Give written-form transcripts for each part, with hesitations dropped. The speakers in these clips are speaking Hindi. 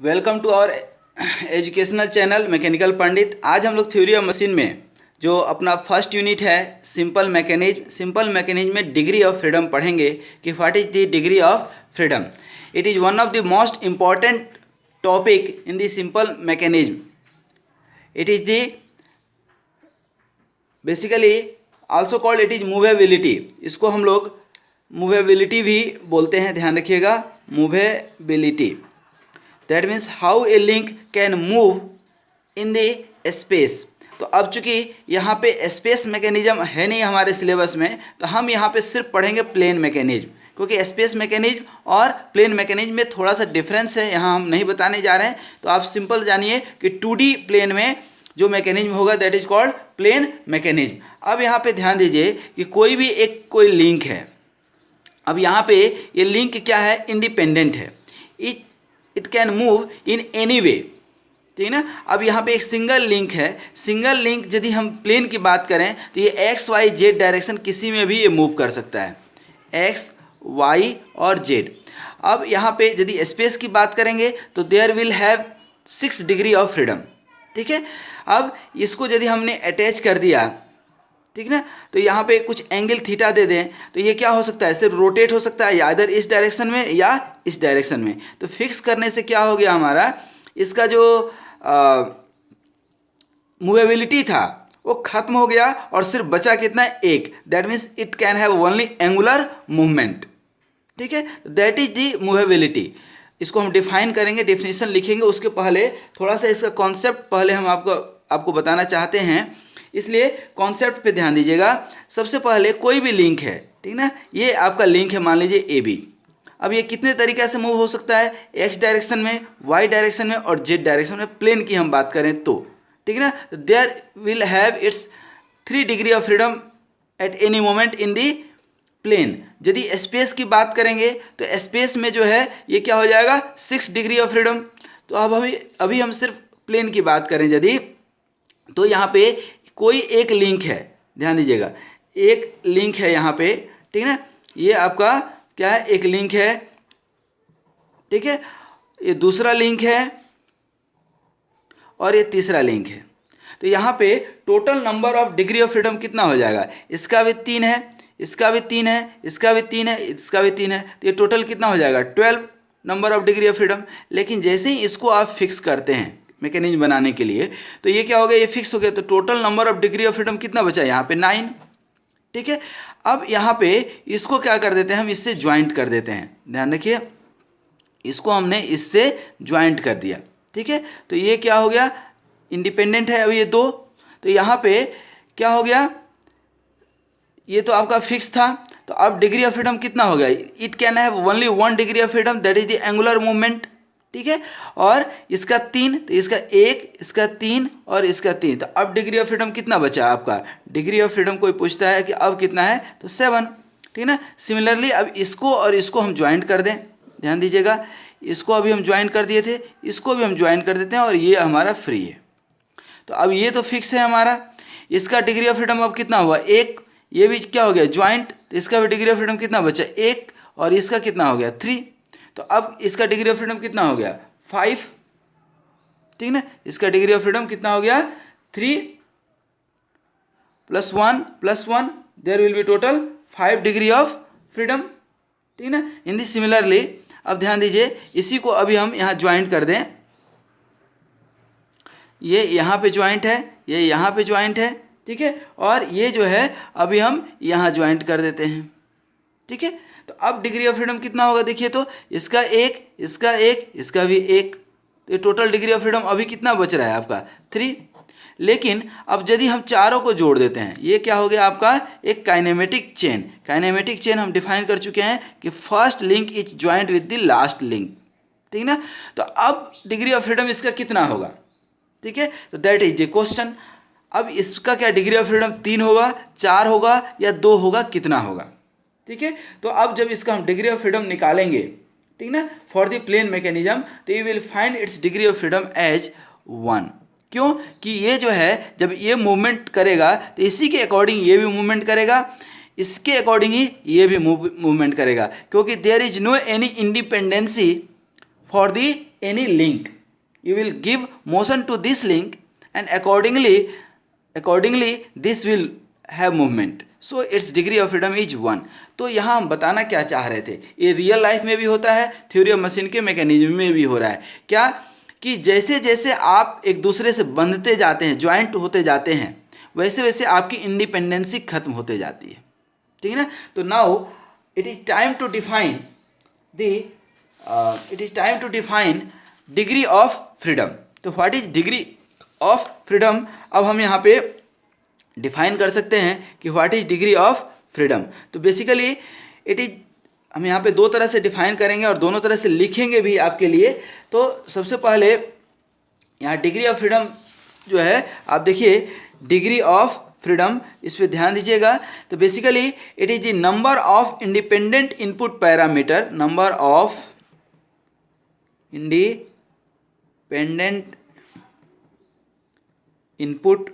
Welcome to our educational channel mechanical Pandit. आज हम लोग थ्योरी ऑफ मशीन में जो अपना फर्स्ट यूनिट है सिंपल मैकेनिज्म में डिग्री ऑफ फ्रीडम पढ़ेंगे कि what is the degree of freedom. It is one of the most important topic in the simple mechanism. It is the basically also called it is movability. इसको हम लोग मूवेबिलिटी भी बोलते हैं, ध्यान रखिएगा। Movability that means how a link can move in the space. तो अब चूंकि यहाँ पे स्पेस मैकेनिज्म है नहीं हमारे सिलेबस में, तो हम यहाँ पे सिर्फ पढ़ेंगे प्लेन मैकेनिज्म, क्योंकि स्पेस मैकेनिज्म और प्लेन मैकेनिज्म में थोड़ा सा डिफरेंस है, यहाँ हम नहीं बताने जा रहे हैं। तो आप सिंपल जानिए कि 2D प्लेन में जो मैकेनिज्म होगा that is called plane mechanism. अब यहाँ पे ध्यान दीजिए कि कोई लिंक है। अब यहाँ पे ये लिंक क्या है, इंडिपेंडेंट है। It can move in any way, ठीक है ना। अब यहाँ पे एक सिंगल लिंक है। सिंगल लिंक यदि हम प्लेन की बात करें तो ये एक्स वाई जेड डायरेक्शन किसी में भी ये मूव कर सकता है, एक्स वाई और जेड। अब यहाँ पे यदि स्पेस की बात करेंगे तो there will have 6 degree of freedom, ठीक है। अब इसको यदि हमने अटैच कर दिया, ठीक ना, तो यहाँ पे कुछ एंगल थीटा दे दें तो ये क्या हो सकता है, सिर्फ रोटेट हो सकता है या इधर इस डायरेक्शन में या इस डायरेक्शन में। तो फिक्स करने से क्या हो गया, हमारा इसका जो मूवेबिलिटी था वो खत्म हो गया और सिर्फ बचा कितना, एक। That means it can have only angular movement, ठीक है। That is the movability. इसको हम डिफाइन करेंगे, डेफिनेशन लिखेंगे। उसके पहले थोड़ा सा इसका कॉन्सेप्ट पहले हम आपको बताना चाहते हैं, इसलिए कॉन्सेप्ट पे ध्यान दीजिएगा। सबसे पहले कोई भी लिंक है, ठीक ना, ये आपका लिंक है, मान लीजिए ए बी। अब ये कितने तरीके से मूव हो सकता है, एक्स डायरेक्शन में, वाई डायरेक्शन में और जेड डायरेक्शन में। प्लेन की हम बात करें तो, ठीक ना, there will have its 3 degree of freedom at any moment in the plane. यदि स्पेस की बात करेंगे तो स्पेस में जो है ये क्या हो जाएगा, 6 डिग्री ऑफ फ्रीडम। तो अब अभी हम सिर्फ प्लेन की बात करें यदि, तो यहाँ पे कोई एक लिंक है, ध्यान दीजिएगा, एक लिंक है यहाँ पे, ठीक है। ये आपका क्या है, एक लिंक है, ठीक है। ये दूसरा लिंक है और ये तीसरा लिंक है। तो यहाँ पे total number of degree of freedom कितना हो जाएगा, इसका भी 3 है, इसका भी 3 है, इसका भी 3 है, इसका भी 3 है। तो ये टोटल कितना हो जाएगा, 12 number of degree of freedom. लेकिन जैसे ही इसको आप फिक्स करते हैं मैकेनिज्म बनाने के लिए, तो ये क्या हो गया, ये फिक्स हो गया। तो total number of degree of freedom कितना बचा, यहाँ पे 9, ठीक है। अब यहाँ पे इसको क्या कर देते हैं, हम इससे ज्वाइंट कर देते हैं। ध्यान रखिए, इसको हमने इससे ज्वाइंट कर दिया, ठीक है। तो ये क्या हो गया, इंडिपेंडेंट है अब ये 2। तो यहाँ पे क्या हो गया, ये तो आपका फिक्स था। तो अब डिग्री ऑफ फ्रीडम कितना हो गया, it can have only 1 degree of freedom, that is the angular movement, ठीक है। और इसका 3, तो इसका 1, इसका 3 और इसका 3। तो अब डिग्री ऑफ फ्रीडम कितना बचा आपका, डिग्री ऑफ फ्रीडम कोई पूछता है कि अब कितना है, तो 7, ठीक है ना। सिमिलरली अब इसको और इसको हम ज्वाइंट कर दें, ध्यान दीजिएगा, इसको अभी हम ज्वाइंट कर दिए थे, इसको भी हम ज्वाइंट कर देते हैं और ये हमारा फ्री है। तो अब ये तो फिक्स है हमारा। इसका डिग्री ऑफ फ्रीडम अब कितना हुआ, 1। ये भी क्या हो गया, ज्वाइंट। तो इसका भी डिग्री ऑफ फ्रीडम कितना बचा, 1। और इसका कितना हो गया, 3। तो अब इसका डिग्री ऑफ फ्रीडम कितना हो गया, 5, ठीक ना। इसका डिग्री ऑफ फ्रीडम कितना हो गया, 3 + 1 there will be total 5 degree of freedom, ठीक ना। इन दी सिमिलरली अब ध्यान दीजिए, इसी को अभी हम यहाँ ज्वाइंट कर दें। ये यहाँ पे ज्वाइंट है, ये यहाँ पे ज्वाइंट है, ठीक है। और ये जो है अभी हम यहाँ ज्वाइंट कर देते हैं, ठीक है। तो अब डिग्री ऑफ फ्रीडम कितना होगा, देखिए तो इसका 1, इसका 1, इसका भी 1। तो ये टोटल डिग्री ऑफ फ्रीडम अभी कितना बच रहा है आपका, 3। लेकिन अब यदि हम चारों को जोड़ देते हैं, ये क्या हो गया आपका, एक काइनेमेटिक चेन। काइनेमेटिक चेन हम डिफाइन कर चुके हैं कि first link is joint with the last link, ठीक ना। तो अब डिग्री ऑफ फ्रीडम इसका कितना होगा, ठीक है। तो दैट इज द क्वेश्चन। अब इसका क्या डिग्री ऑफ फ्रीडम, 3 होगा, 4 होगा या 2 होगा, कितना होगा, ठीक है। तो अब जब इसका हम डिग्री ऑफ फ्रीडम निकालेंगे, ठीक ना, फॉर द प्लेन मैकेनिज्म, तो you will find its degree of freedom as 1। क्यों कि ये जो है जब ये मूवमेंट करेगा तो इसी के अकॉर्डिंग ये भी मूवमेंट करेगा, इसके अकॉर्डिंग ही ये भी मूवमेंट करेगा, क्योंकि there is no any independency for the any link. You will give motion to this link and accordingly this will have movement. So its degree of freedom is 1. तो यहाँ हम बताना क्या चाह रहे थे, ये रियल लाइफ में भी होता है, थ्योरी ऑफ मशीन के मैकेनिज्म में भी हो रहा है। क्या कि जैसे जैसे आप एक दूसरे से बंधते जाते हैं, ज्वाइंट होते जाते हैं, वैसे वैसे आपकी इंडिपेंडेंसी खत्म होते जाती है, ठीक है ना। तो now it is time to define degree of freedom. तो what is degree of freedom, अब हम यहाँ पे डिफाइन कर सकते हैं कि what is degree of freedom. तो बेसिकली इट इज, हम यहाँ पे दो तरह से डिफाइन करेंगे और दोनों तरह से लिखेंगे भी आपके लिए। तो सबसे पहले यहाँ डिग्री ऑफ फ्रीडम जो है, आप देखिए डिग्री ऑफ फ्रीडम, इस पर ध्यान दीजिएगा। तो basically it is the number of independent input parameter, number of independent input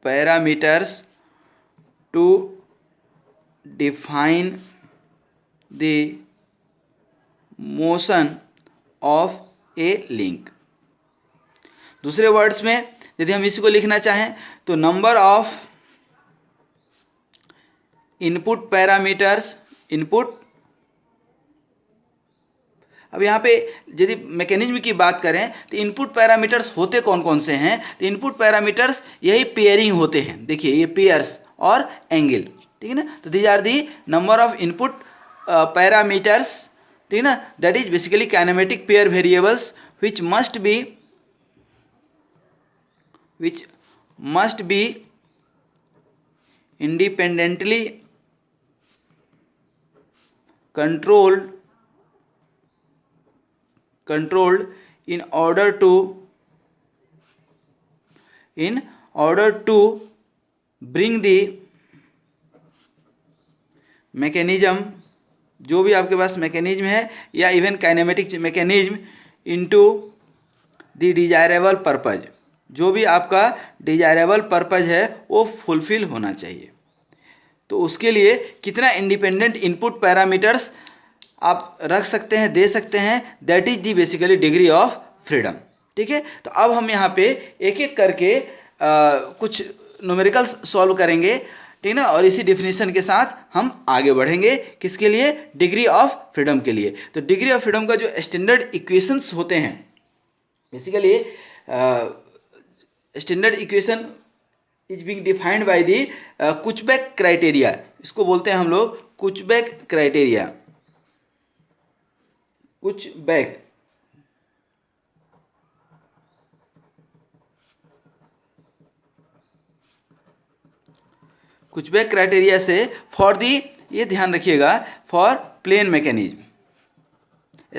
parameters to define the motion of a link। दूसरे वर्ड्स में यदि हम इसको लिखना चाहें तो number of input parameters, input, अब यहाँ पे यदि मैकेनिज्म की बात करें तो इनपुट पैरामीटर्स होते कौन कौन से हैं। तो इनपुट पैरामीटर्स यही पेयरिंग होते हैं, देखिए ये पेयर्स और एंगल, ठीक है ना। तो these are the number of input parameters, ठीक है ना, that is basically kinematic pair variables which must be independently controlled in order to bring the mechanism, जो भी आपके पास मैकेनिज्म है या even kinematic mechanism, into the desirable purpose, जो भी आपका डिजायरेबल पर्पज है वो फुलफिल होना चाहिए। तो उसके लिए कितना इंडिपेंडेंट इनपुट पैरामीटर्स आप रख सकते हैं, दे सकते हैं, that is the basically degree of freedom, ठीक है। तो अब हम यहाँ पे एक एक करके कुछ न्यूमेरिकल्स सॉल्व करेंगे, ठीक है ना, और इसी डिफिनीशन के साथ हम आगे बढ़ेंगे, किसके लिए, डिग्री ऑफ फ्रीडम के लिए। तो डिग्री ऑफ फ्रीडम का जो स्टैंडर्ड इक्वेशंस होते हैं, basically standard equation is being defined by the Kutzbach criteria, इसको बोलते हैं हम लोग Kutzbach criteria, Kutzbach. Kutzbach criteria से फॉर दी, ये ध्यान रखिएगा, for plane mechanism,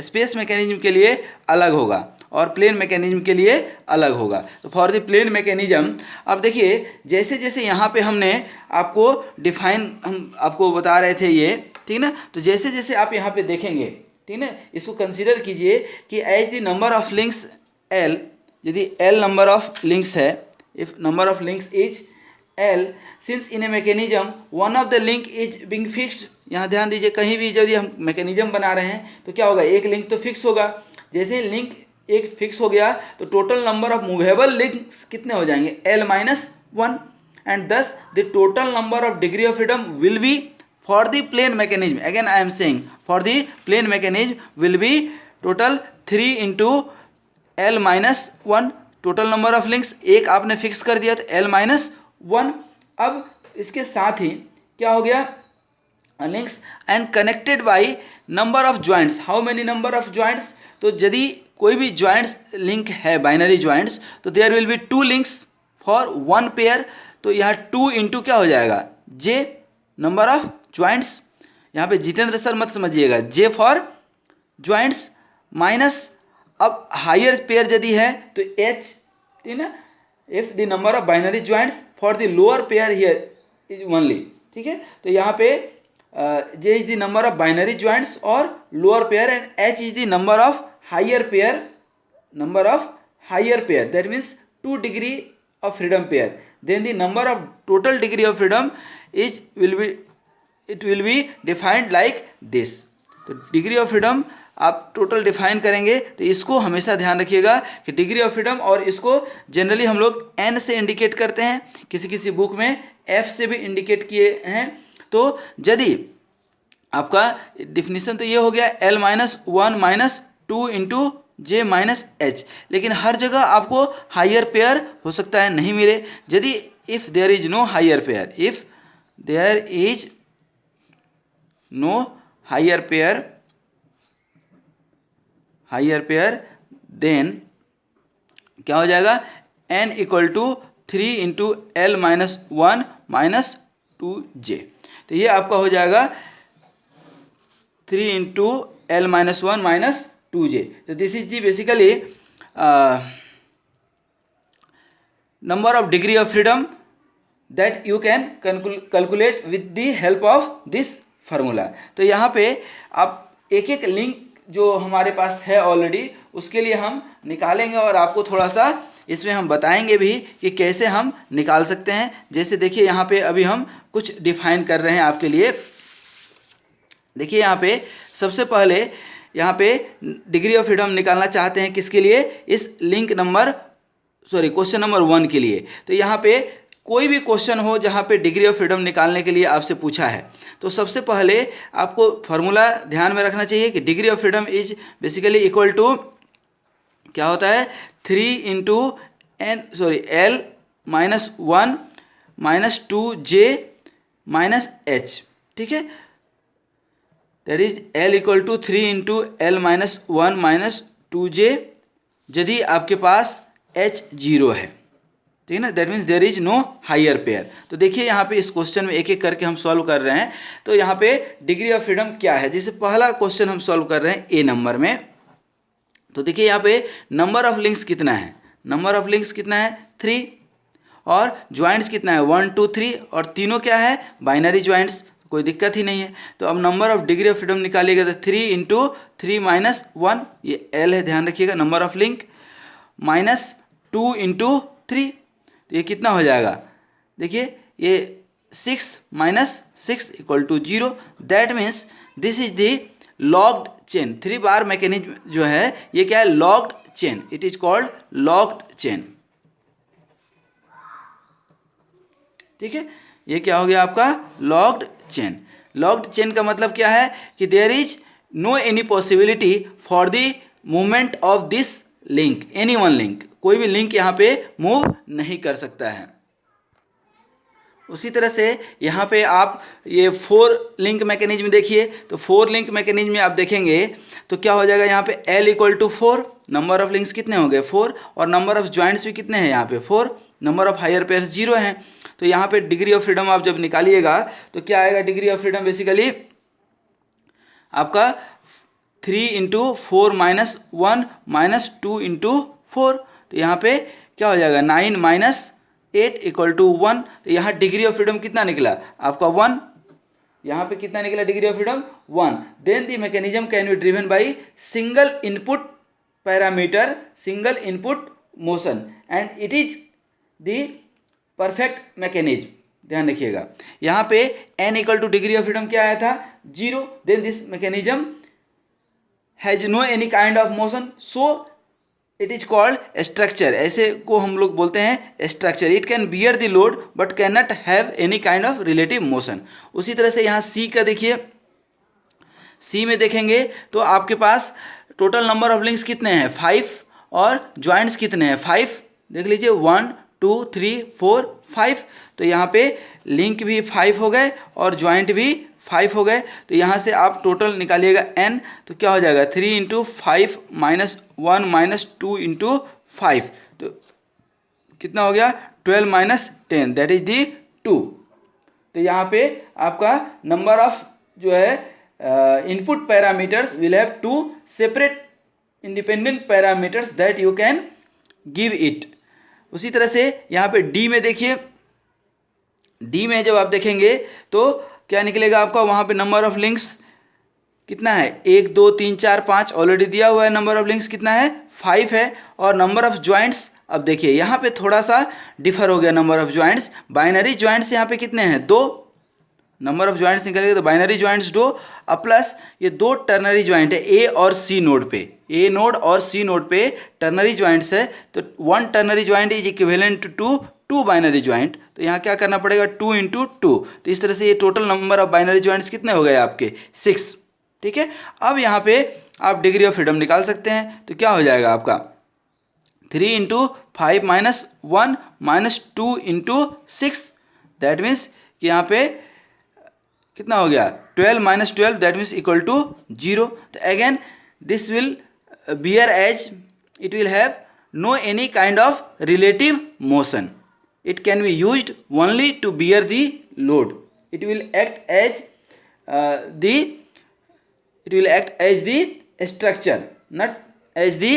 space mechanism के लिए अलग होगा और प्लेन मैकेनिज्म के लिए अलग होगा। तो फॉर द प्लेन मैकेनिज्म, अब देखिए जैसे जैसे यहाँ पे हमने आपको डिफाइन, हम आपको बता रहे थे ये, ठीक ना। तो जैसे जैसे आप यहाँ पे देखेंगे, ठीक है, इसको कंसीडर कीजिए कि as the number of links L, यदि एल नंबर ऑफ लिंक्स है, if number of links is L, since in a mechanism one of the link is being fixed, यहाँ ध्यान दीजिए, कहीं भी यदि हम मैकेनिज्म बना रहे हैं तो क्या होगा, एक लिंक तो फिक्स होगा। जैसे ही लिंक एक फिक्स हो गया तो total number of movable links कितने हो जाएंगे, L-1, एंड दस the total number of degree of freedom will be for the plane mechanism, again I am saying for the plane mechanism will be total 3 into L-1, total number of links एक आपने फिक्स कर दिया तो L-1। अब इसके साथ ही क्या हो गया, links and connected by number of joints, how many number of joints, तो यदि कोई भी joints link है, binary joints, तो there will be 2 links for 1 pair, तो यहाँ 2 into क्या हो जाएगा, J नंबर ऑफ ज्वाइंट्स, यहाँ पे जितेंद्र सर मत समझिएगा, जे फॉर ज्वाइंट्स माइनस, अब हायर पेयर यदि है तो एच, ठीक है ना, if the number of binary joints for the lower pair here is only, ठीक है। तो यहाँ पे J is the number of binary joints और lower pair, and H is the number of higher pair, that means 2 degree of freedom pair, then the number of total degree of freedom will be defined like this। तो डिग्री ऑफ फ्रीडम आप टोटल डिफाइन करेंगे तो इसको हमेशा ध्यान रखिएगा कि डिग्री ऑफ फ्रीडम, और इसको जनरली हम लोग एन से इंडिकेट करते हैं, किसी किसी बुक में एफ से भी इंडिकेट किए हैं। तो यदि आपका डिफिनीसन तो ये हो गया L-1 -2 इंटू जे माइनस एच, लेकिन हर जगह आपको हायर पेयर हो सकता है नहीं मिले। यदि if there is no higher pair, if there is no higher pair then क्या हो जाएगा, n = 3 इंटू L-1 -2j। तो ये आपका हो जाएगा 3 इंटू L-1 -2j। तो this is the basically number of degree of freedom that you can calculate with the help of this formula। तो यहाँ पे आप एक एक लिंक जो हमारे पास है ऑलरेडी उसके लिए हम निकालेंगे, और आपको थोड़ा सा इसमें हम बताएंगे भी कि कैसे हम निकाल सकते हैं। जैसे देखिए यहाँ पे अभी हम कुछ डिफाइन कर रहे हैं आपके लिए। देखिए यहाँ पे सबसे पहले यहाँ पे डिग्री ऑफ फ्रीडम निकालना चाहते हैं किसके लिए, इस लिंक नंबर क्वेश्चन नंबर 1 के लिए। तो यहाँ पे कोई भी क्वेश्चन हो जहाँ पे डिग्री ऑफ फ्रीडम निकालने के लिए आपसे पूछा है, तो सबसे पहले आपको फार्मूला ध्यान में रखना चाहिए कि degree of freedom is basically equal to क्या होता है, 3 इंटू L-1 -2j -h। ठीक है, that is L = 3 into L-1 -2j यदि आपके पास h 0 है। ठीक है ना, that means there is no higher pair. तो देखिए यहाँ पे इस क्वेश्चन में एक एक करके हम सॉल्व कर रहे हैं। तो यहाँ पे डिग्री ऑफ फ्रीडम क्या है, जैसे पहला क्वेश्चन हम सॉल्व कर रहे हैं ए नंबर में। तो देखिए यहाँ पे नंबर ऑफ लिंक्स कितना है, नंबर ऑफ लिंक्स कितना है 3, और ज्वाइंट्स कितना है 1 2 3, और तीनों क्या है बाइनरी ज्वाइंट्स, कोई दिक्कत ही नहीं है। तो अब number of degree of freedom निकालिएगा तो 3 इंटू 3 -1, ये L है, ध्यान रखिएगा, नंबर ऑफ लिंक -2 इंटू 3, तो ये कितना हो जाएगा, देखिए ये 6 - 6 = 0। That means this is the logged chain. 3 bar mechanism जो है ये क्या है, logged chain, it is called logged chain. ठीक है, ये क्या हो गया आपका लॉग्ड चेन। लॉग्ड चेन का मतलब क्या है कि there is no any possibility for the movement of this link, any one link, कोई भी लिंक यहाँ पे मूव नहीं कर सकता है। उसी तरह से यहाँ पे आप ये 4 लिंक मैकेनिज्म देखिए, तो 4 लिंक मैकेनिज्म में आप देखेंगे तो क्या हो जाएगा, यहाँ पे L = 4, नंबर ऑफ लिंक्स कितने हो गए 4, और नंबर ऑफ ज्वाइंट्स भी कितने हैं यहाँ पे 4, नंबर ऑफ हायर पेयर्स 0 हैं। तो यहाँ पे डिग्री ऑफ फ्रीडम आप जब निकालिएगा तो क्या आएगा, डिग्री ऑफ फ्रीडम बेसिकली आपका 3 इंटू 4 -1 -2 इंटू 4, तो यहाँ पे क्या हो जाएगा 9 - 8 = 1। तो यहाँ डिग्री ऑफ फ्रीडम कितना निकला आपका 1, यहाँ पे कितना निकला degree of freedom 1। Then the mechanism can be driven by single input parameter, single input motion, and it is the perfect mechanism. ध्यान रखिएगा यहाँ पे n = डिग्री ऑफ फ्रीडम क्या आया था 0। Then this mechanism has no any kind of motion, so it is called structure. ऐसे को हम लोग बोलते हैं structure. It can bear the load but can not have any kind of relative motion. उसी तरह से यहाँ सी का देखिए, सी में देखेंगे तो आपके पास टोटल नंबर ऑफ लिंक्स कितने हैं 5, और ज्वाइंट्स कितने हैं 5, देख लीजिए 1 2 3 4 5। तो यहाँ पे लिंक भी 5 हो गए और ज्वाइंट भी 5 हो गए। तो यहाँ से आप टोटल निकालिएगा n, तो क्या हो जाएगा 3 इंटू 5 -1 -2 इंटू 5, तो कितना हो गया 12 - 10, दैट इज दी 2। तो यहाँ पे आपका नंबर ऑफ जो है input parameters will have 2 separate independent parameters that you can give it. उसी तरह से यहाँ पे डी में देखिए, डी में जब आप देखेंगे तो क्या निकलेगा आपका, वहाँ पे नंबर ऑफ लिंक्स कितना है 1 2 3 4 5 ऑलरेडी दिया हुआ है, नंबर ऑफ लिंक्स कितना है 5 है, और नंबर ऑफ ज्वाइंट्स अब देखिए यहाँ पे थोड़ा सा डिफर हो गया, number of joints, binary joints यहाँ पे कितने हैं 2, नंबर ऑफ ज्वाइंट्स निकलेगा तो बाइनरी ज्वाइंट्स दो, अब प्लस ये दो टर्नरी ज्वाइंट है ए और सी नोड पे, ए नोड और सी नोड पे टर्नरी ज्वाइंट्स है, तो one ternary joint is equivalent to two binary joint, तो यहाँ क्या करना पड़ेगा 2 × 2, तो इस तरह से ये total number of binary joints कितने हो गए आपके 6। ठीक है, अब यहाँ पे आप डिग्री ऑफ फ्रीडम निकाल सकते हैं, तो क्या हो जाएगा आपका 3 × 5 - 1 - 2 × 6, दैट मीन्स कि यहाँ पे कितना हो गया 12 - 12, दैट मीन्स इक्वल टू 0। तो again this will bear as it will have no any kind of relative motion, it can be used only to bear the load, it will act as the structure, not as the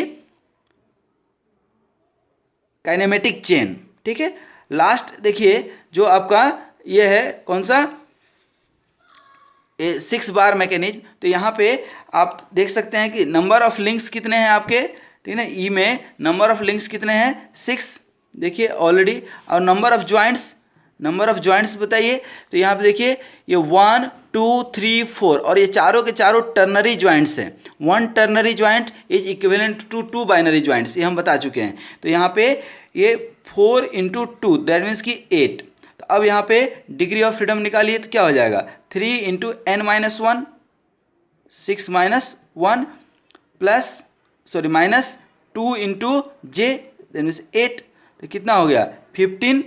kinematic chain. ठीक है, लास्ट देखिए जो आपका ये है कौन सा 6 बार मैकेनिज्म, तो यहाँ पे आप देख सकते हैं कि नंबर ऑफ लिंक्स कितने हैं आपके, ठीक है ना, ई में नंबर ऑफ लिंक्स कितने हैं 6 देखिए ऑलरेडी, और नंबर ऑफ ज्वाइंट्स बताइए, तो यहाँ पे देखिए ये 1 2 3 4 और ये चारों के चारों टर्नरी ज्वाइंट्स हैं, one ternary joint is equivalent to two binary joints, ये हम बता चुके हैं। तो यहाँ पे ये 4 × 2 दैट मीन्स कि 8, तो अब यहाँ पे डिग्री ऑफ फ्रीडम निकालिए तो क्या हो जाएगा 3 × n - 1 6 - 1 plus -2 × j that means 8, तो कितना हो गया 15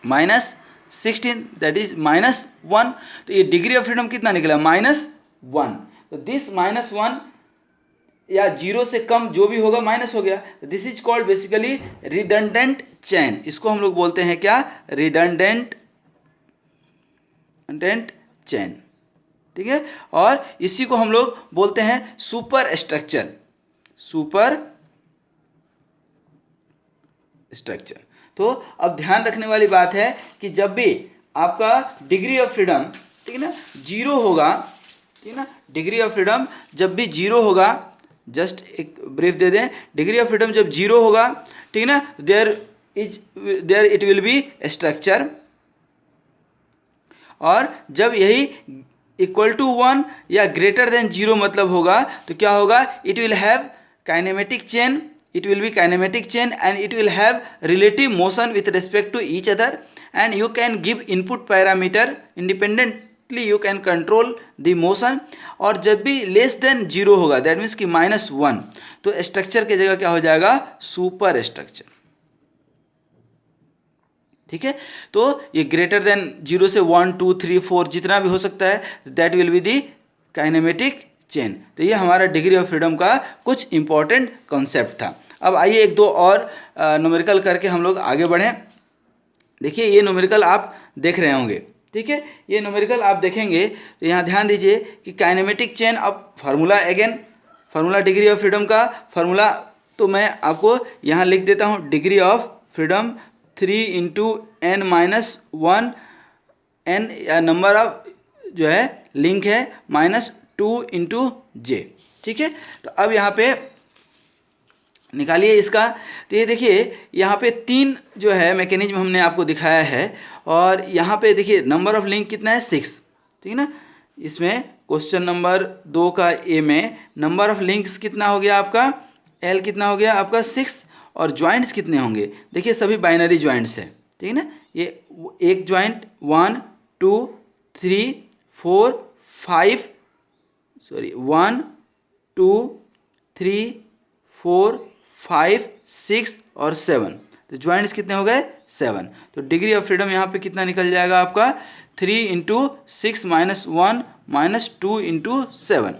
- 16 दैट इज -1, तो ये डिग्री ऑफ फ्रीडम कितना निकला -1, तो दिस -1 या 0 से कम जो भी होगा माइनस हो गया, this is called basically redundant chain, इसको हम लोग बोलते हैं क्या रिडंडेंट चेन। ठीक है, और इसी को हम लोग बोलते हैं सुपर स्ट्रक्चर, तो अब ध्यान रखने वाली बात है कि जब भी आपका डिग्री ऑफ फ्रीडम, ठीक है ना, 0 होगा, ठीक है ना, डिग्री ऑफ फ्रीडम जब भी 0 होगा, जस्ट एक ब्रीफ दे दें, डिग्री ऑफ फ्रीडम जब 0 होगा, ठीक है ना, there it will be structure, और जब यही इक्वल टू 1 या ग्रेटर देन 0 मतलब होगा तो क्या होगा it will have kinematic chain, it will be kinematic chain and it will have relative motion with respect to each other, and you can give input parameter independently, you can control the motion, और जब भी लेस देन 0 होगा दैट मीन्स कि -1, तो स्ट्रक्चर की जगह क्या हो जाएगा सुपर स्ट्रक्चर। ठीक है, तो ये ग्रेटर देन 0 से 1 2 3 4 जितना भी हो सकता है, that will be the kinematic chain. तो ये हमारा डिग्री ऑफ फ्रीडम का कुछ इंपॉर्टेंट कॉन्सेप्ट था। अब आइए एक दो और न्यूमेरिकल करके हम लोग आगे बढ़ें। देखिए ये न्यूमेरिकल आप देख रहे होंगे, ठीक है, ये न्यूमेरिकल आप देखेंगे तो यहाँ ध्यान दीजिए कि काइनेमेटिक चेन, अब formula again, formula degree of freedom का फार्मूला तो मैं आपको यहाँ लिख देता हूँ, degree of freedom 3 × n - 1 n number of जो है लिंक है -2 × j। ठीक है, तो अब यहाँ पे निकालिए इसका, तो ये देखिए यहाँ पे 3 जो है मैकेनिज्म हमने आपको दिखाया है, और यहाँ पे देखिए नंबर ऑफ लिंक कितना है 6, ठीक है ना, इसमें क्वेश्चन नंबर 2 का ए में नंबर ऑफ लिंक्स कितना हो गया आपका L कितना हो गया आपका 6, और ज्वाइंट्स कितने होंगे देखिए सभी बाइनरी ज्वाइंट्स है, ठीक है ना, ये एक ज्वाइंट 1 2 3 4 5 1 2 3 4 5 6 और 7, तो ज्वाइंट्स कितने हो गए 7, तो डिग्री ऑफ फ्रीडम यहाँ पे कितना निकल जाएगा आपका 3 × 6 - 1 - 2 × 7,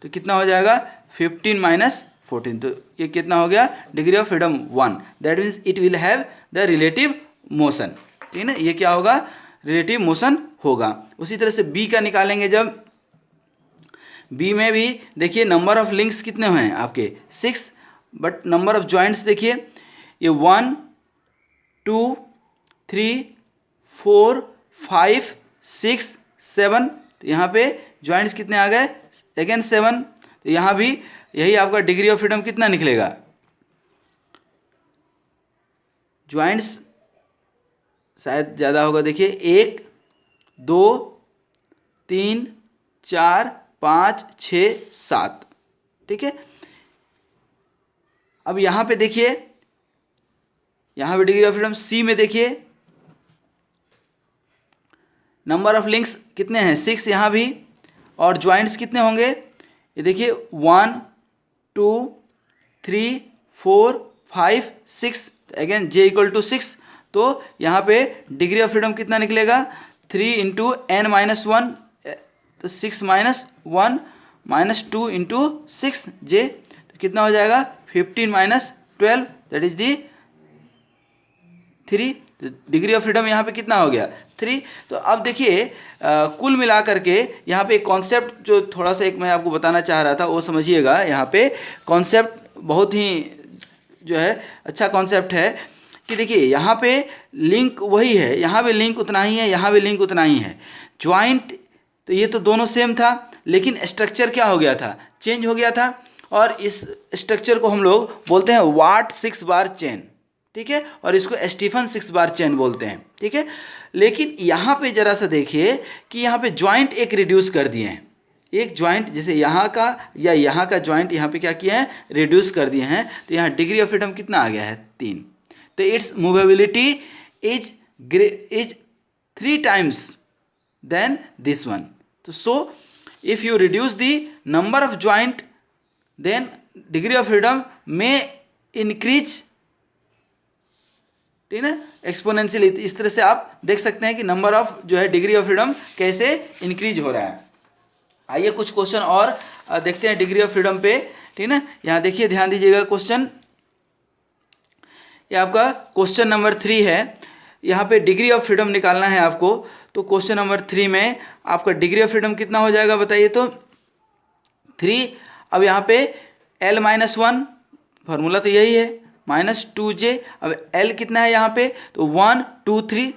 तो कितना हो जाएगा 15 - 14, तो ये कितना हो गया degree of freedom 1, that means it will have the relative motion, ठीक है ना, ये क्या होगा रिलेटिव मोशन होगा। उसी तरह से बी का निकालेंगे, जब बी में भी देखिए नंबर ऑफ लिंक्स कितने हुए हैं आपके 6, बट नंबर ऑफ ज्वाइंट्स देखिए ये 1 2 3 4 5 6 7, तो यहाँ पे ज्वाइंट्स कितने आ गए अगेन 7, तो यहाँ भी यही आपका डिग्री ऑफ फ्रीडम कितना निकलेगा, ज्वाइंट्स शायद ज़्यादा होगा, देखिए 1 2 3 4 5 6 7। ठीक है, अब यहाँ पे देखिए, यहाँ पे डिग्री ऑफ फ्रीडम सी में देखिए नंबर ऑफ लिंक्स कितने हैं 6 यहाँ भी, और ज्वाइंट्स कितने होंगे ये देखिए 1 2 3 4 5 6, अगेन जे इक्वल टू 6। तो यहाँ पे डिग्री ऑफ फ्रीडम कितना निकलेगा 3 इंटू एन माइनस 1, तो 6 माइनस 1 माइनस 2 इंटू 6 जे, तो कितना हो जाएगा 15 माइनस 12, दैट इज दी 3। तो डिग्री ऑफ फ्रीडम यहाँ पे कितना हो गया 3। तो अब देखिए कुल मिला करके यहाँ पे एक कॉन्सेप्ट जो थोड़ा सा एक मैं आपको बताना चाह रहा था वो समझिएगा। यहाँ पे कॉन्सेप्ट बहुत ही जो है अच्छा कॉन्सेप्ट है कि देखिए यहाँ पे लिंक वही है, यहाँ पे लिंक उतना ही है, यहाँ पे लिंक उतना ही है। ज्वाइंट तो ये तो दोनों सेम था, लेकिन स्ट्रक्चर क्या हो गया था, चेंज हो गया था, और इस स्ट्रक्चर को हम लोग बोलते हैं वाट 6 बार चेन। ठीक है, और इसको स्टीफन 6 बार चेन बोलते हैं। ठीक है, लेकिन यहाँ पे जरा सा देखिए कि यहाँ पे ज्वाइंट एक रिड्यूस कर दिए हैं, एक ज्वाइंट जैसे यहाँ का या यहाँ का ज्वाइंट यहाँ पे क्या किया है रिड्यूस कर दिए हैं, तो यहाँ डिग्री ऑफ फ्रीडम कितना आ गया है 3। तो it's movability is 3 times then this one. तो so if you reduce the number of joint then degree of freedom में इंक्रीज, ठीक है, एक्सपोनेंशियली। इस तरह से आप देख सकते हैं कि नंबर ऑफ जो है डिग्री ऑफ फ्रीडम कैसे इंक्रीज हो रहा है। आइए कुछ क्वेश्चन और देखते हैं डिग्री ऑफ फ्रीडम पे। ठीक है, यहाँ देखिए ध्यान दीजिएगा क्वेश्चन, ये आपका क्वेश्चन नंबर 3 है। यहाँ पे डिग्री ऑफ फ्रीडम निकालना है आपको। तो क्वेश्चन नंबर 3 में आपका डिग्री ऑफ फ्रीडम कितना हो जाएगा बताइए तो 3। अब यहाँ पे L-1 फार्मूला तो यही है -2J। अब L कितना है यहाँ पे तो 1 2 3,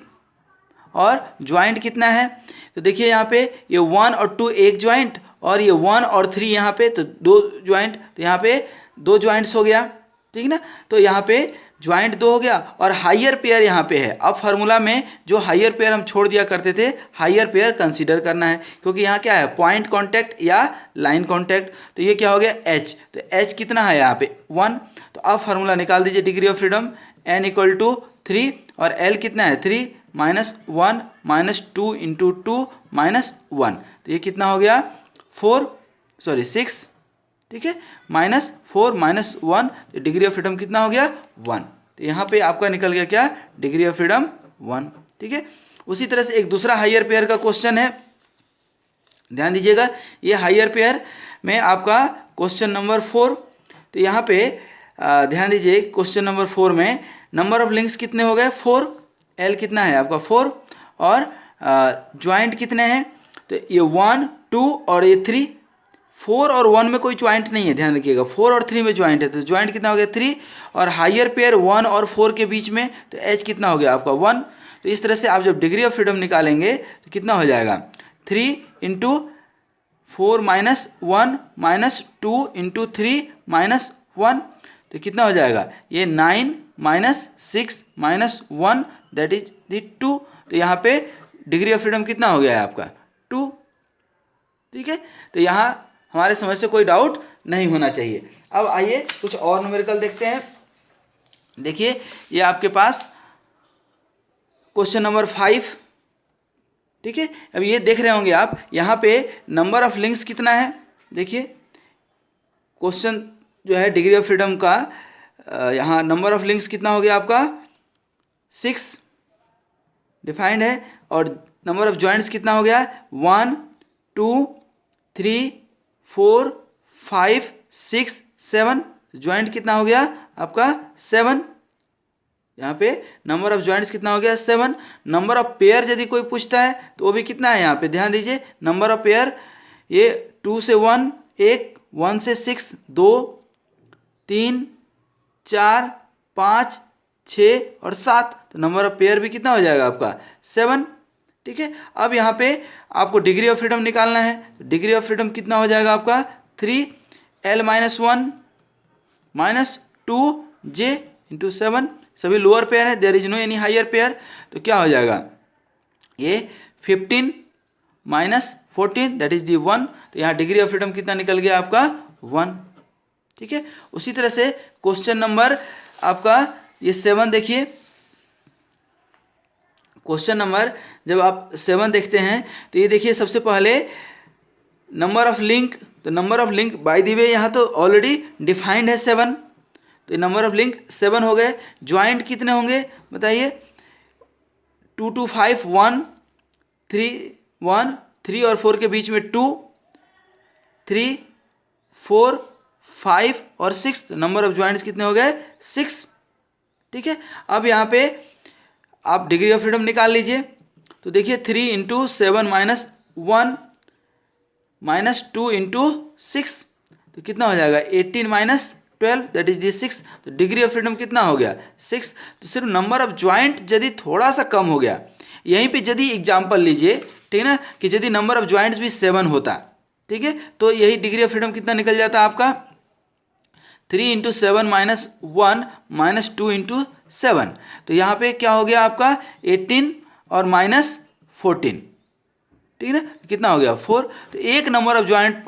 और ज्वाइंट कितना है तो देखिए यहाँ पे ये 1 और 2 एक ज्वाइंट, और ये 1 और 3 यहाँ पे तो 2 ज्वाइंट, तो यहाँ पे 2 ज्वाइंट्स हो गया। ठीक है ना, तो यहाँ पे ज्वाइंट 2 हो गया, और हायर पेयर यहाँ पे है। अब फार्मूला में जो हायर पेयर हम छोड़ दिया करते थे, हायर पेयर कंसीडर करना है, क्योंकि यहाँ क्या है पॉइंट कांटेक्ट या लाइन कांटेक्ट। तो ये क्या हो गया H, तो H कितना है यहाँ पे 1। तो अब फार्मूला निकाल दीजिए degree of freedom, N equal to 3, और L कितना है 3 -1 -2 इंटू 2 -1, तो ये कितना हो गया 6। ठीक है, -4 -1, तो डिग्री ऑफ फ्रीडम कितना हो गया 1। तो यहाँ पे आपका निकल गया क्या डिग्री ऑफ फ्रीडम 1। ठीक है, उसी तरह से एक दूसरा हायर पेयर का क्वेश्चन है, ध्यान दीजिएगा। ये हायर पेयर में आपका क्वेश्चन नंबर 4। तो यहाँ पे ध्यान दीजिए क्वेश्चन नंबर 4 में नंबर ऑफ लिंक्स कितने हो गए 4, L कितना है आपका 4, और ज्वाइंट कितने हैं तो ये 1 2 और ये 3। 4 और 1 में कोई ज्वाइंट नहीं है, ध्यान रखिएगा। 4 और 3 में ज्वाइंट है, तो ज्वाइंट कितना हो गया 3, और हायर पेयर 1 और 4 के बीच में, तो H कितना हो गया आपका 1। तो इस तरह से आप जब डिग्री ऑफ फ्रीडम निकालेंगे तो कितना हो जाएगा 3 इंटू 4 -1 -2 इंटू 3 -1, तो कितना हो जाएगा ये 9 -6 -1, दैट इज दी 2। तो यहाँ पे डिग्री ऑफ फ्रीडम कितना हो गया है आपका 2। ठीक है, तो यहाँ हमारे समझ से कोई डाउट नहीं होना चाहिए। अब आइए कुछ और न्यूमेरिकल देखते हैं। देखिए ये आपके पास क्वेश्चन नंबर 5। ठीक है, अब ये देख रहे होंगे आप, यहाँ पे नंबर ऑफ लिंक्स कितना है। देखिए क्वेश्चन जो है डिग्री ऑफ फ्रीडम का, यहाँ नंबर ऑफ लिंक्स कितना हो गया आपका 6 डिफाइंड है, और नंबर ऑफ जॉइंट्स कितना हो गया 1 2 3 4 5 6 7, ज्वाइंट कितना हो गया आपका 7। यहाँ पे नंबर ऑफ ज्वाइंट्स कितना हो गया 7। नंबर ऑफ पेयर यदि कोई पूछता है तो वो भी कितना है, यहाँ पे ध्यान दीजिए नंबर ऑफ पेयर ये 2 से 1 1, 1 से 6 2 3 4 5 6 और 7, तो नंबर ऑफ पेयर भी कितना हो जाएगा आपका 7। ठीक है, अब यहाँ पे आपको डिग्री ऑफ फ्रीडम निकालना है। डिग्री ऑफ फ्रीडम कितना हो जाएगा आपका 3 L-1 -2J इंटू 7, सभी लोअर पेयर है, there is no any higher pair, तो क्या हो जाएगा ये 15 माइनस 14 दैट इज दी 1। तो यहाँ डिग्री ऑफ फ्रीडम कितना निकल गया आपका 1। ठीक है, उसी तरह से क्वेश्चन नंबर आपका ये 7 देखिए। क्वेश्चन नंबर जब आप 7 देखते हैं तो ये देखिए सबसे पहले नंबर ऑफ लिंक। तो number of link by the way यहाँ तो ऑलरेडी डिफाइंड है 7, तो नंबर ऑफ लिंक 7 हो गए। ज्वाइंट कितने होंगे बताइए, 2 2 5 1 3 और 4 के बीच में 2 3 4 5 और 6, नंबर ऑफ ज्वाइंट्स कितने हो गए 6। ठीक है, अब यहाँ पे आप डिग्री ऑफ फ्रीडम निकाल लीजिए। तो देखिए 3 इंटू 7 माइनस 1 माइनस 2 इंटू 6, तो कितना हो जाएगा 18 माइनस 12 दैट इज दी 6। तो डिग्री ऑफ फ्रीडम कितना हो गया 6। तो सिर्फ नंबर ऑफ ज्वाइंट यदि थोड़ा सा कम हो गया, यहीं पे यदि एग्जाम्पल लीजिए, ठीक है ना, कि यदि नंबर ऑफ ज्वाइंट्स भी 7 होता, ठीक है, तो यही डिग्री ऑफ फ्रीडम कितना निकल जाता आपका 3 इंटू 7 माइनस 1 माइनस 2 इंटू 7। तो यहाँ पे क्या हो गया आपका 18 और माइनस 14, ठीक है ना, कितना हो गया 4। तो एक नंबर ऑफ ज्वाइंट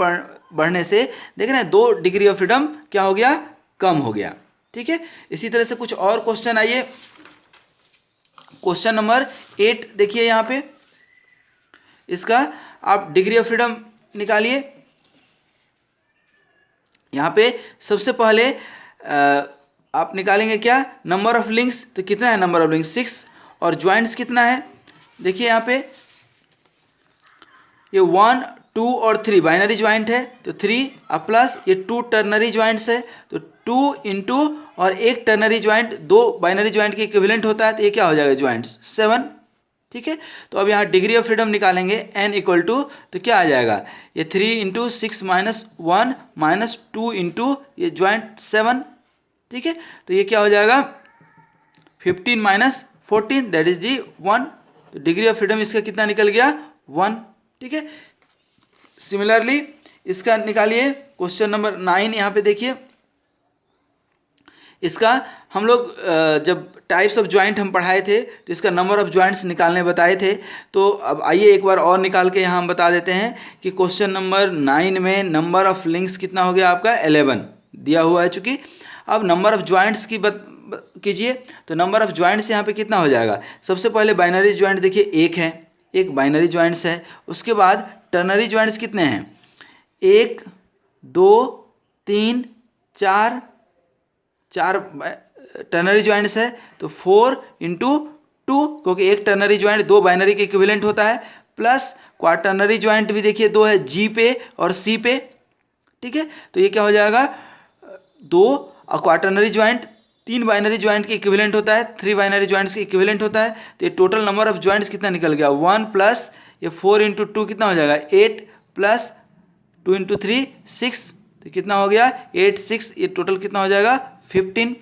बढ़ने से देख रहे हैं 2 डिग्री ऑफ फ्रीडम क्या हो गया कम हो गया। ठीक है, इसी तरह से कुछ और क्वेश्चन आइए। क्वेश्चन नंबर 8 देखिए, यहाँ पे इसका आप डिग्री ऑफ फ्रीडम निकालिए। यहाँ पे सबसे पहले आप निकालेंगे क्या नंबर ऑफ लिंक्स। तो कितना है नंबर ऑफ लिंक्स 6 और ज्वाइंट्स कितना है, देखिए यहाँ पे ये 1 2 और 3 बाइनरी ज्वाइंट है, तो 3 अब प्लस ये 2 टर्नरी ज्वाइंट्स है, तो 2 इंटू और एक टर्नरी ज्वाइंट 2 बाइनरी ज्वाइंट के इक्विवेलेंट होता है, तो ये क्या हो जाएगा ज्वाइंट्स 7। ठीक है, तो अब यहाँ डिग्री ऑफ फ्रीडम निकालेंगे n इक्वल टू, तो क्या आ जाएगा ये 3 इंटू 6 माइनस 1 माइनस 2 इंटू ये ज्वाइंट 7। ठीक है, तो ये क्या हो जाएगा 15 माइनस 14 दैट इज दी 1। तो डिग्री ऑफ फ्रीडम इसका कितना निकल गया 1। ठीक है, सिमिलरली इसका निकालिए क्वेश्चन नंबर 9। यहाँ पे देखिए इसका हम लोग जब टाइप्स ऑफ ज्वाइंट हम पढ़ाए थे तो इसका नंबर ऑफ ज्वाइंट्स निकालने बताए थे। तो अब आइए एक बार और निकाल के यहाँ हम बता देते हैं कि क्वेश्चन नंबर 9 में नंबर ऑफ लिंक्स कितना हो गया आपका 11 दिया हुआ है। चूँकि अब नंबर ऑफ ज्वाइंट्स की कीजिए, तो नंबर ऑफ ज्वाइंट्स यहाँ पे कितना हो जाएगा। सबसे पहले बाइनरी ज्वाइंट देखिए एक है, एक बाइनरी ज्वाइंट्स है। उसके बाद टर्नरी ज्वाइंट्स कितने हैं 1 2 3 4 टर्नरी ज्वाइंट्स है, तो 4 इंटू 2, क्योंकि एक टर्नरी ज्वाइंट 2 बाइनरी के इक्विवेलेंट होता है, प्लस क्वाटर्नरी ज्वाइंट भी देखिए 2 है जी पे और सी पे। ठीक है, तो ये क्या हो जाएगा 2 और क्वाटर्नरी ज्वाइंट 3 बाइनरी ज्वाइंट के इक्विवेलेंट होता है, 3 बाइनरी ज्वाइंट्स के इक्विवेलेंट होता है। तो ये टोटल नंबर ऑफ ज्वाइंट्स कितना निकल गया 1 प्लस ये 4 इंटू 2 कितना हो जाएगा 8 प्लस 2 इंटू 3 6, तो कितना हो गया 8 6, ये टोटल कितना हो जाएगा 15।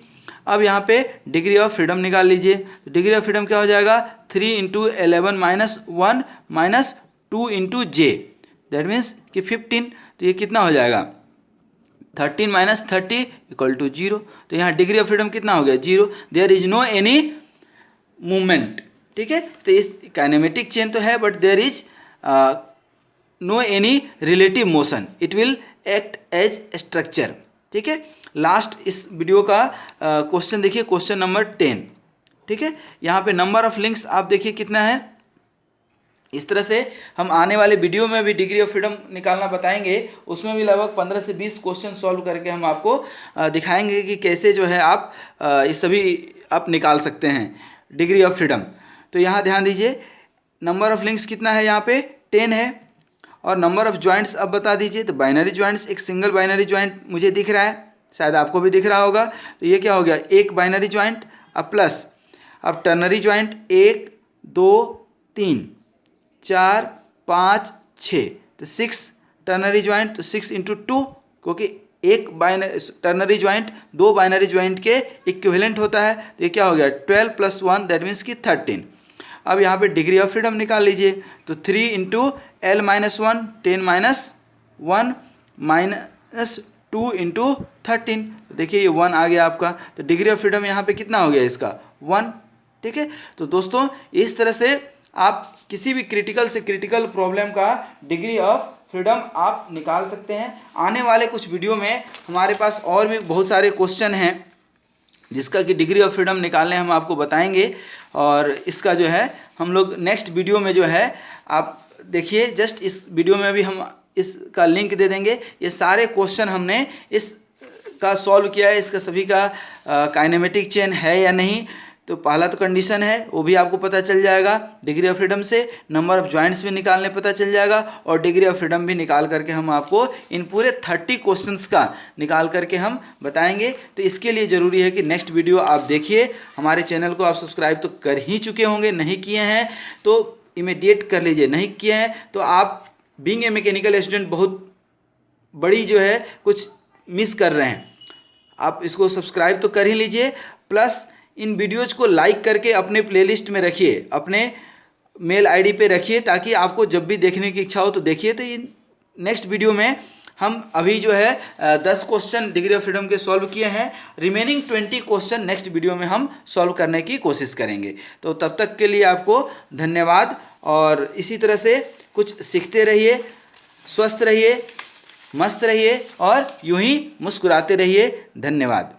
अब यहाँ पे डिग्री ऑफ फ्रीडम निकाल लीजिए। तो डिग्री ऑफ फ्रीडम क्या हो जाएगा 3 into 11 minus 1 minus 2 into J that means कि 15। तो ये कितना हो जाएगा 13 माइनस 30 इक्वल टू 0। तो यहाँ डिग्री ऑफ फ्रीडम कितना हो गया 0। There is no any movement. ठीक है, तो इस काइनेमेटिक चेन तो है but there is no any relative motion, it will act as structure. ठीक है, लास्ट इस वीडियो का क्वेश्चन देखिए क्वेश्चन नंबर 10। ठीक है, यहाँ पे नंबर ऑफ लिंक्स आप देखिए कितना है। इस तरह से हम आने वाले वीडियो में भी डिग्री ऑफ फ्रीडम निकालना बताएंगे, उसमें भी लगभग 15 से 20 क्वेश्चन सॉल्व करके हम आपको दिखाएंगे कि कैसे जो है आप ये सभी आप निकाल सकते हैं डिग्री ऑफ फ्रीडम। तो यहाँ ध्यान दीजिए नंबर ऑफ लिंक्स कितना है यहाँ पे 10 है, और नंबर ऑफ ज्वाइंट्स अब बता दीजिए। तो बाइनरी ज्वाइंट्स एक सिंगल बाइनरी ज्वाइंट मुझे दिख रहा है, शायद आपको भी दिख रहा होगा। तो ये क्या हो गया एक बाइनरी ज्वाइंट, अब प्लस अब टर्नरी ज्वाइंट 1 2 3 4 5 6, तो 6 टर्नरी ज्वाइंट, तो 6 इंटू 2, क्योंकि एक टर्नरी ज्वाइंट 2 बाइनरी ज्वाइंट के इक्विवेलेंट होता है। तो ये क्या हो गया 12 प्लस 1 दैट मीन्स कि 13। अब यहाँ पे डिग्री ऑफ फ्रीडम निकाल लीजिए। तो 3 into L minus 1 10 minus 1 minus 2 into 13, तो देखिए ये 1 आ गया आपका। तो डिग्री ऑफ फ्रीडम यहाँ पे कितना हो गया इसका 1। ठीक है, तो दोस्तों इस तरह से आप किसी भी क्रिटिकल से क्रिटिकल प्रॉब्लम का डिग्री ऑफ फ्रीडम आप निकाल सकते हैं। आने वाले कुछ वीडियो में हमारे पास और भी बहुत सारे क्वेश्चन हैं जिसका कि डिग्री ऑफ फ्रीडम निकालने हम आपको बताएंगे, और इसका जो है हम लोग नेक्स्ट वीडियो में जो है आप देखिए, जस्ट इस वीडियो में भी हम इसका लिंक दे देंगे। ये सारे क्वेश्चन हमने इसका सॉल्व किया है, इसका सभी का काइनेमेटिक चेन है या नहीं। तो पहला तो कंडीशन है वो भी आपको पता चल जाएगा डिग्री ऑफ फ्रीडम से, नंबर ऑफ जॉइंट्स भी निकालने पता चल जाएगा, और डिग्री ऑफ फ्रीडम भी निकाल करके हम आपको इन पूरे 30 क्वेश्चंस का निकाल करके हम बताएंगे। तो इसके लिए ज़रूरी है कि नेक्स्ट वीडियो आप देखिए। हमारे चैनल को आप सब्सक्राइब तो कर ही चुके होंगे, नहीं किए हैं तो इमीडिएट कर लीजिए, नहीं किए हैं तो आप बीइंग ए मैकेनिकल स्टूडेंट बहुत बड़ी जो है कुछ मिस कर रहे हैं। आप इसको सब्सक्राइब तो कर ही लीजिए, प्लस इन वीडियोज़ को लाइक करके अपने प्लेलिस्ट में रखिए, अपने मेल आईडी पे रखिए, ताकि आपको जब भी देखने की इच्छा हो तो देखिए। तो इन नेक्स्ट वीडियो में हम अभी जो है 10 क्वेश्चन डिग्री ऑफ फ्रीडम के सॉल्व किए हैं, रिमेनिंग 20 क्वेश्चन नेक्स्ट वीडियो में हम सॉल्व करने की कोशिश करेंगे। तो तब तक के लिए आपको धन्यवाद, और इसी तरह से कुछ सीखते रहिए, स्वस्थ रहिए, मस्त रहिए और यूं ही मुस्कुराते रहिए। धन्यवाद।